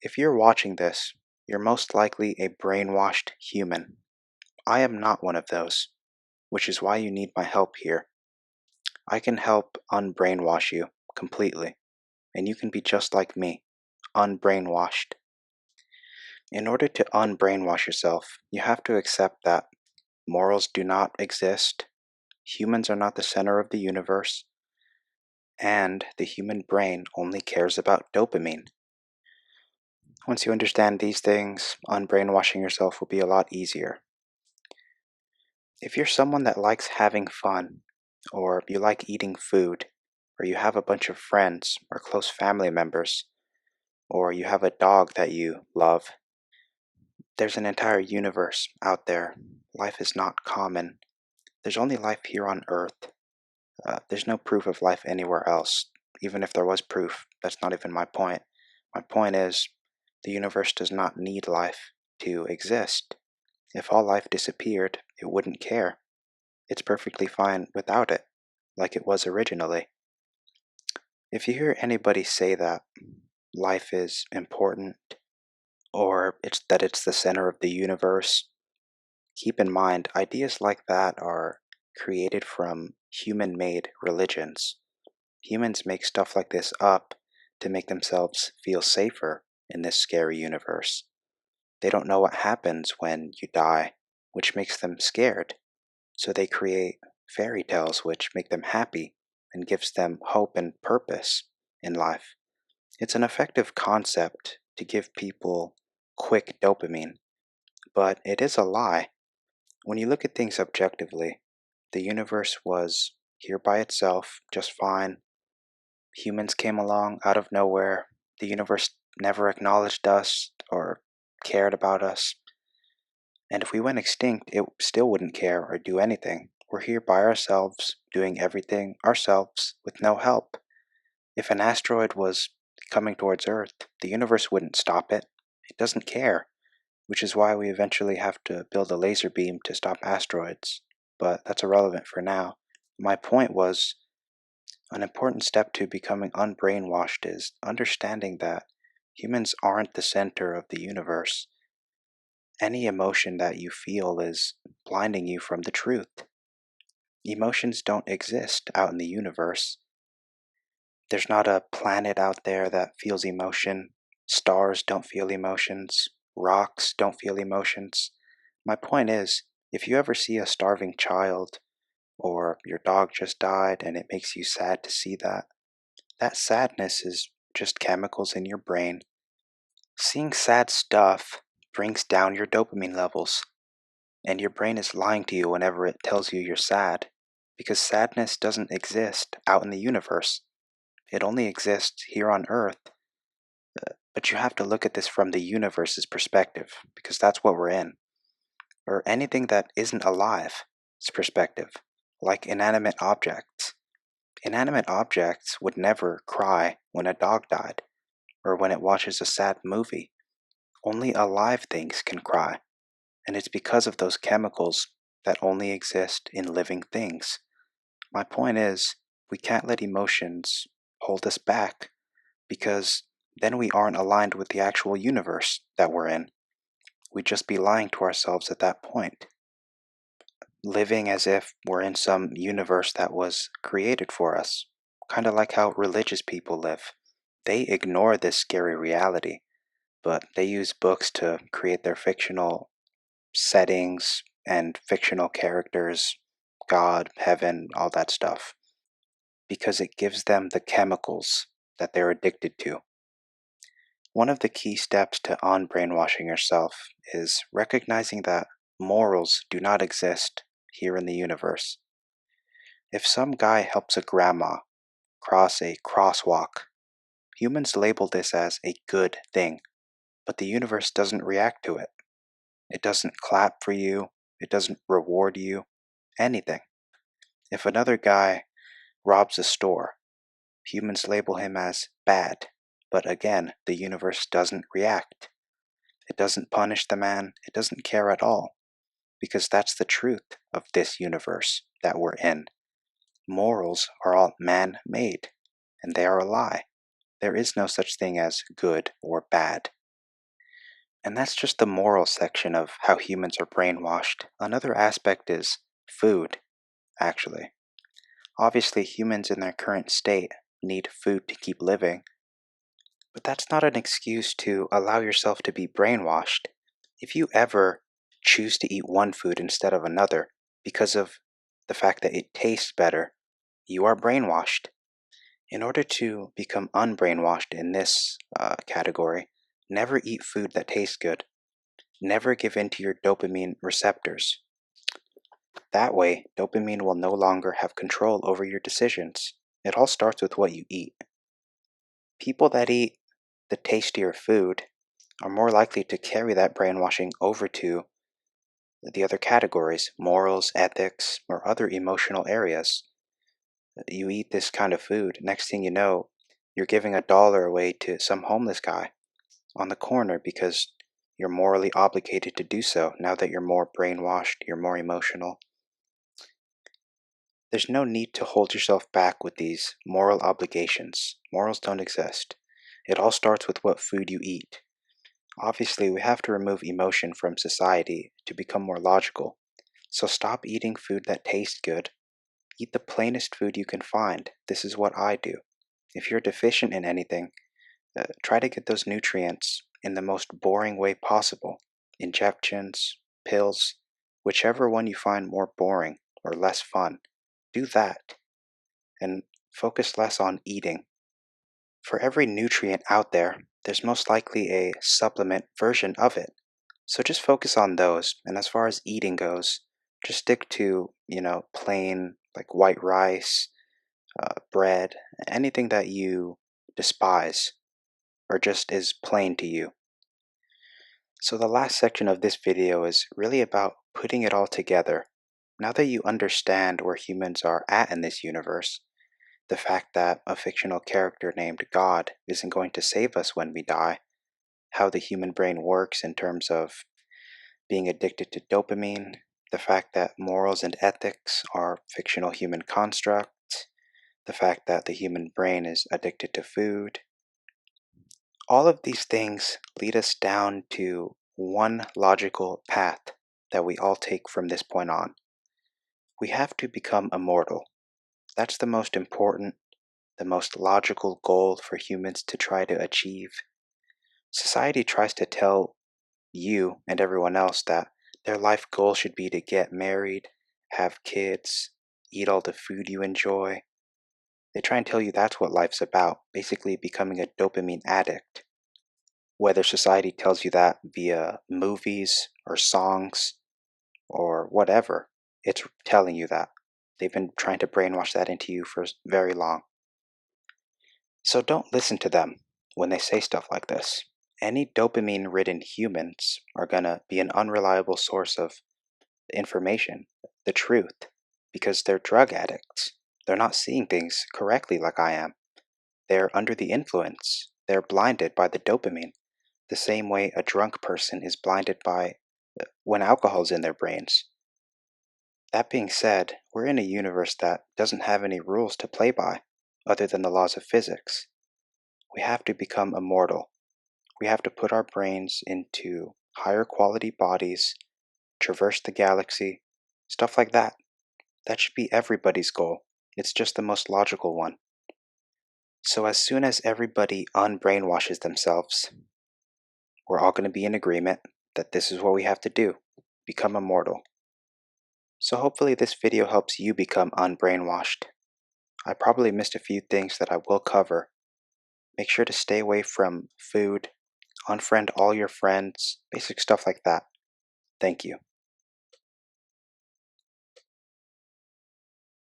If you're watching this, you're most likely a brainwashed human. I am not one of those, which is why you need my help here. I can help unbrainwash you completely, and you can be just like me, unbrainwashed. In order to unbrainwash yourself, you have to accept that morals do not exist, humans are not the center of the universe, and the human brain only cares about dopamine. Once you understand these things, unbrainwashing yourself will be a lot easier. If you're someone that likes having fun, or you like eating food, or you have a bunch of friends or close family members, or you have a dog that you love, there's an entire universe out there. Life is not common. There's only life here on Earth. There's no proof of life anywhere else. Even if there was proof, that's not even my point. My point is, the universe does not need life to exist. If all life disappeared, it wouldn't care. It's perfectly fine without it, like it was originally. If you hear anybody say that life is important, or it's the center of the universe, keep in mind ideas like that are created from human-made religions. Humans make stuff like this up to make themselves feel safer in this scary universe. They don't know what happens when you die, which makes them scared. So they create fairy tales which make them happy and gives them hope and purpose in life. It's an effective concept to give people quick dopamine, but it is a lie. When you look at things objectively, the universe was here by itself, just fine. Humans came along out of nowhere. The universe never acknowledged us or cared about us. And if we went extinct, it still wouldn't care or do anything. We're here by ourselves, doing everything ourselves with no help. If an asteroid was coming towards Earth, the universe wouldn't stop it. It doesn't care, which is why we eventually have to build a laser beam to stop asteroids. But that's irrelevant for now. My point was, an important step to becoming unbrainwashed is understanding that humans aren't the center of the universe. Any emotion that you feel is blinding you from the truth. Emotions don't exist out in the universe. There's not a planet out there that feels emotion. Stars don't feel emotions. Rocks don't feel emotions. My point is, if you ever see a starving child, or your dog just died and it makes you sad to see that, that sadness is just chemicals in your brain. Seeing sad stuff brings down your dopamine levels, and your brain is lying to you whenever it tells you you're sad, because sadness doesn't exist out in the universe. It only exists here on Earth. But you have to look at this from the universe's perspective, because that's what we're in. Or anything that isn't alive's perspective, like inanimate objects. Inanimate objects would never cry when a dog died, or when it watches a sad movie. Only alive things can cry, and it's because of those chemicals that only exist in living things. My point is, we can't let emotions hold us back, because then we aren't aligned with the actual universe that we're in. We'd just be lying to ourselves at that point, living as if we're in some universe that was created for us, kind of like how religious people live. They ignore this scary reality, but they use books to create their fictional settings and fictional characters, God, heaven, all that stuff, because it gives them the chemicals that they're addicted to. One of the key steps to unbrainwashing yourself is recognizing that morals do not exist here in the universe. If some guy helps a grandma cross a crosswalk, humans label this as a good thing, but the universe doesn't react to it. It doesn't clap for you, it doesn't reward you, anything. If another guy robs a store, humans label him as bad, but again, the universe doesn't react. It doesn't punish the man, it doesn't care at all, because that's the truth of this universe that we're in. Morals are all man-made, and they are a lie. There is no such thing as good or bad. And that's just the moral section of how humans are brainwashed. Another aspect is food, actually. Obviously, humans in their current state need food to keep living, but that's not an excuse to allow yourself to be brainwashed. If you ever choose to eat one food instead of another because of the fact that it tastes better, you are brainwashed. In order to become unbrainwashed in this category, never eat food that tastes good. Never give in to your dopamine receptors. That way, dopamine will no longer have control over your decisions. It all starts with what you eat. People that eat the tastier food are more likely to carry that brainwashing over to the other categories, morals, ethics, or other emotional areas. You eat this kind of food, next thing you know, you're giving $1 away to some homeless guy on the corner because you're morally obligated to do so now that you're more brainwashed, you're more emotional. There's no need to hold yourself back with these moral obligations. Morals don't exist. It all starts with what food you eat. Obviously, we have to remove emotion from society to become more logical. So stop eating food that tastes good. Eat the plainest food you can find. This is what I do. If you're deficient in anything, try to get those nutrients in the most boring way possible. Injections, pills, whichever one you find more boring or less fun. Do that and focus less on eating. For every nutrient out there, there's most likely a supplement version of it. So just focus on those. And as far as eating goes, just stick to, plain like white rice, bread, anything that you despise or just is plain to you. So the last section of this video is really about putting it all together. Now that you understand where humans are at in this universe, the fact that a fictional character named God isn't going to save us when we die, how the human brain works in terms of being addicted to dopamine, the fact that morals and ethics are fictional human constructs, the fact that the human brain is addicted to food. All of these things lead us down to one logical path that we all take from this point on. We have to become immortal. That's the most important, the most logical goal for humans to try to achieve. Society tries to tell you and everyone else that their life goal should be to get married, have kids, eat all the food you enjoy. They try and tell you that's what life's about, basically becoming a dopamine addict. Whether society tells you that via movies or songs or whatever, it's telling you that. They've been trying to brainwash that into you for very long. So don't listen to them when they say stuff like this. Any dopamine ridden humans are going to be an unreliable source of information, the truth, because they're drug addicts. They're not seeing things correctly like I am. They're under the influence. They're blinded by the dopamine, the same way a drunk person is blinded by when alcohol's in their brains. That being said, we're in a universe that doesn't have any rules to play by other than the laws of physics. We have to become immortal. We have to put our brains into higher quality bodies, traverse the galaxy, stuff like that. That should be everybody's goal. It's just the most logical one. So as soon as everybody unbrainwashes themselves, we're all going to be in agreement that this is what we have to do, become immortal. So hopefully this video helps you become unbrainwashed. I probably missed a few things that I will cover. Make sure to stay away from food, unfriend all your friends, basic stuff like that. Thank you.